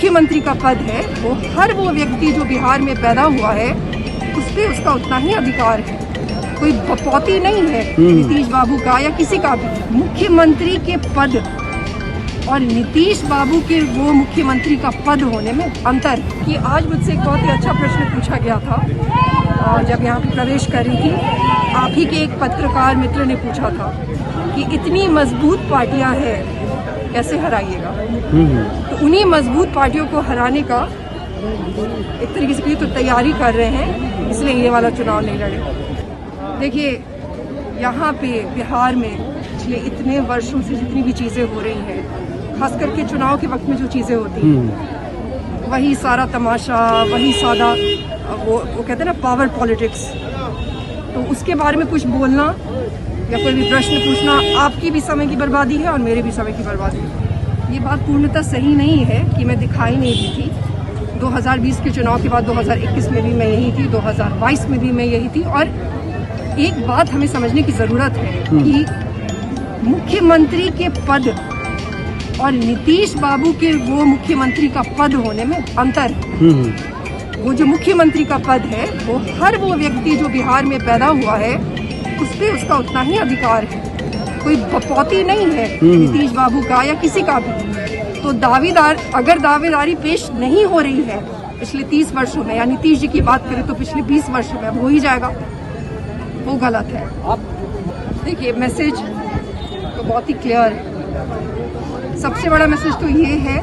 मुख्यमंत्री का पद है वो व्यक्ति जो बिहार में पैदा हुआ है उस पर उसका उतना ही अधिकार है। कोई बपौती नहीं है नीतीश बाबू का या किसी का भी। मुख्यमंत्री के पद और नीतीश बाबू के वो मुख्यमंत्री का पद होने में अंतर है। कि आज मुझसे एक बहुत ही अच्छा प्रश्न पूछा गया था और जब यहाँ पे प्रवेश कर रही थी, आप ही के एक पत्रकार मित्र ने पूछा था कि इतनी मजबूत पार्टियां हैं कैसे हराइएगा। तो उन्हीं मजबूत पार्टियों को हराने का एक तरीके से तो तैयारी कर रहे हैं, इसलिए ये वाला चुनाव नहीं लड़े। देखिए, यहाँ पे बिहार में पिछले इतने वर्षों से जितनी भी चीज़ें हो रही हैं, खास करके चुनाव के वक्त में जो चीज़ें होती हैं, वही सारा तमाशा, वही सादा वो कहते हैं ना पावर पॉलिटिक्स। तो उसके बारे में कुछ बोलना या कोई भी प्रश्न पूछना आपकी भी समय की बर्बादी है और मेरे भी समय की बर्बादी है। ये बात पूर्णतः सही नहीं है कि मैं दिखाई नहीं दी थी। 2020 के चुनाव के बाद 2021 में भी मैं यही थी, 2022 में भी मैं यही थी। और एक बात हमें समझने की ज़रूरत है कि मुख्यमंत्री के पद और नीतीश बाबू के वो मुख्यमंत्री का पद होने में अंतर है। वो जो मुख्यमंत्री का पद है वो व्यक्ति जो बिहार में पैदा हुआ है उस पर उसका उतना ही अधिकार है। कोई बपौती नहीं है नीतीश बाबू का या किसी का भी। तो अगर दावेदारी पेश नहीं हो रही है पिछले 30 वर्षों में, या नीतीश जी की बात करें तो पिछले 20 वर्षों में, हो ही जाएगा, वो गलत है। देखिए, मैसेज तो बहुत ही क्लियर है। सबसे बड़ा मैसेज तो ये है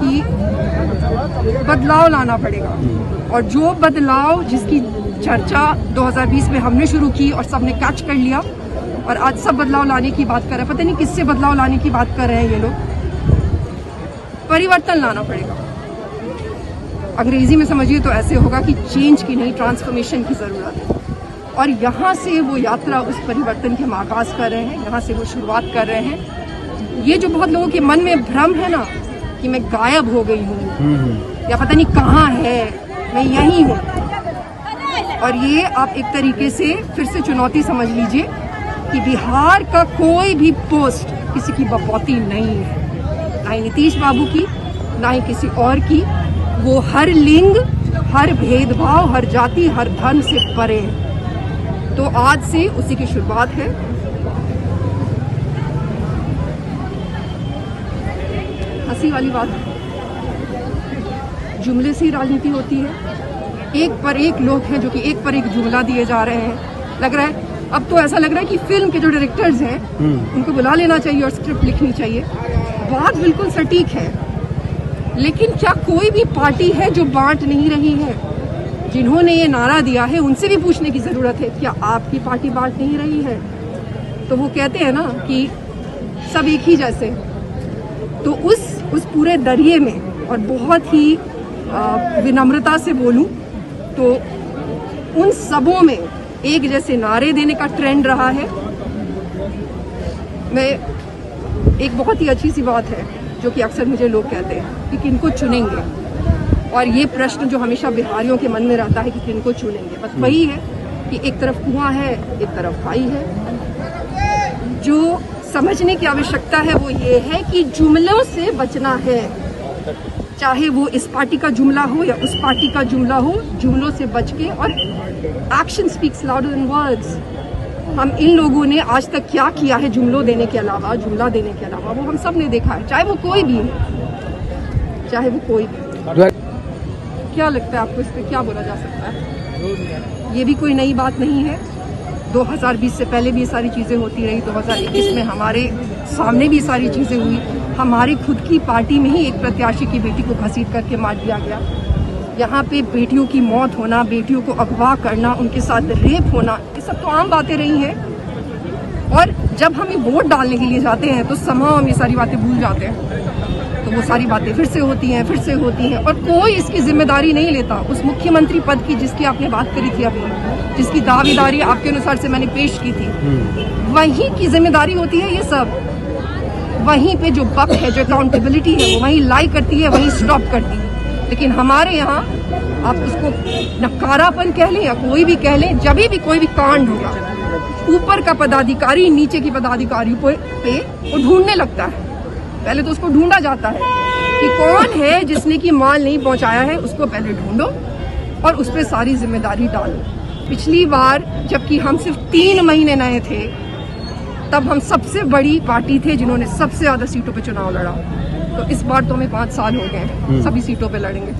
कि बदलाव लाना पड़ेगा, और जो बदलाव जिसकी चर्चा 2020 में हमने शुरू की और सबने कैच कर लिया, और आज सब बदलाव लाने की बात कर रहे हैं। पता नहीं किससे बदलाव लाने की बात कर रहे हैं ये लोग। परिवर्तन लाना पड़ेगा। अंग्रेजी में समझिए तो ऐसे होगा कि चेंज की नहीं, ट्रांसफॉर्मेशन की जरूरत है। और यहाँ से वो यात्रा उस परिवर्तन के हम आगाज कर रहे हैं, यहाँ से वो शुरुआत कर रहे हैं। ये जो बहुत लोगों के मन में भ्रम है ना कि मैं गायब हो गई हूँ या पता नहीं कहाँ है, मैं यही हूँ, और ये आप एक तरीके से फिर से चुनौती समझ लीजिए कि बिहार का कोई भी पोस्ट किसी की बपौती नहीं है, ना ही नीतीश बाबू की, ना ही किसी और की। वो हर लिंग, हर भेदभाव, हर जाति, हर धर्म से परे है। तो आज से उसी की शुरुआत है। हंसी वाली बात, जुमले से ही राजनीति होती है। एक पर एक लोग हैं जो कि एक पर एक जुमला दिए जा रहे हैं। लग रहा है, अब तो ऐसा लग रहा है कि फिल्म के जो डायरेक्टर्स हैं उनको बुला लेना चाहिए और स्क्रिप्ट लिखनी चाहिए। बात बिल्कुल सटीक है, लेकिन क्या कोई भी पार्टी है जो बांट नहीं रही है? जिन्होंने ये नारा दिया है उनसे भी पूछने की जरूरत है, क्या आपकी पार्टी बांट नहीं रही है? तो वो कहते हैं ना कि सब एक ही जैसे। तो उस पूरे दरिये में, और बहुत ही विनम्रता से बोलूं तो उन सबों में एक जैसे नारे देने का ट्रेंड रहा है। मैं एक बहुत ही अच्छी सी बात है जो कि अक्सर मुझे लोग कहते हैं कि किनको चुनेंगे, और ये प्रश्न जो हमेशा बिहारियों के मन में रहता है कि किनको चुनेंगे। बस वही है कि एक तरफ कुआं है, एक तरफ खाई है। जो समझने की आवश्यकता है वो ये है कि जुमलों से बचना है, चाहे वो इस पार्टी का जुमला हो या उस पार्टी का जुमला हो। जुमलों से बच के, और action speaks louder than words. हम इन लोगों ने आज तक क्या किया है जुमला देने के अलावा, वो हम सब ने देखा है, चाहे वो कोई भी हो, चाहे वो कोई भी। क्या लगता है आपको, इस पर क्या बोला जा सकता है? ये भी कोई नई बात नहीं है। 2020 से पहले भी ये सारी चीज़ें होती रही। 2021 में हमारे सामने भी सारी चीज़ें हुई। हमारी खुद की पार्टी में ही एक प्रत्याशी की बेटी को घसीट करके मार दिया गया। यहाँ पे बेटियों की मौत होना, बेटियों को अगवा करना, उनके साथ रेप होना, ये सब तो आम बातें रही हैं। और जब हम ये वोट डालने के लिए जाते हैं तो somehow हम ये सारी बातें भूल जाते हैं। तो वो सारी बातें फिर से होती हैं, और कोई इसकी जिम्मेदारी नहीं लेता। उस मुख्यमंत्री पद की जिसकी आपने बात करी थी अभी, जिसकी दावेदारी आपके अनुसार से मैंने पेश की थी, वहीं की जिम्मेदारी होती है ये सब। वहीं पे जो बक है, जो अकाउंटेबिलिटी है, वो वहीं लाई करती है, वहीं स्टॉप करती है। लेकिन हमारे यहाँ आप उसको नकारापन कह लें या कोई भी कह लें, जब भी कोई भी कांड होगा, ऊपर का पदाधिकारी नीचे की पदाधिकारी पे वो ढूंढने लगता है। पहले तो उसको ढूंढा जाता है कि कौन है जिसने की माल नहीं पहुंचाया है, उसको पहले ढूंढो और उस पर सारी जिम्मेदारी डालो। पिछली बार जबकि हम सिर्फ 3 महीने नए थे, तब हम सबसे बड़ी पार्टी थे जिन्होंने सबसे ज्यादा सीटों पे चुनाव लड़ा। तो इस बार तो हमें 5 साल हो गए, सभी सीटों पे लड़ेंगे।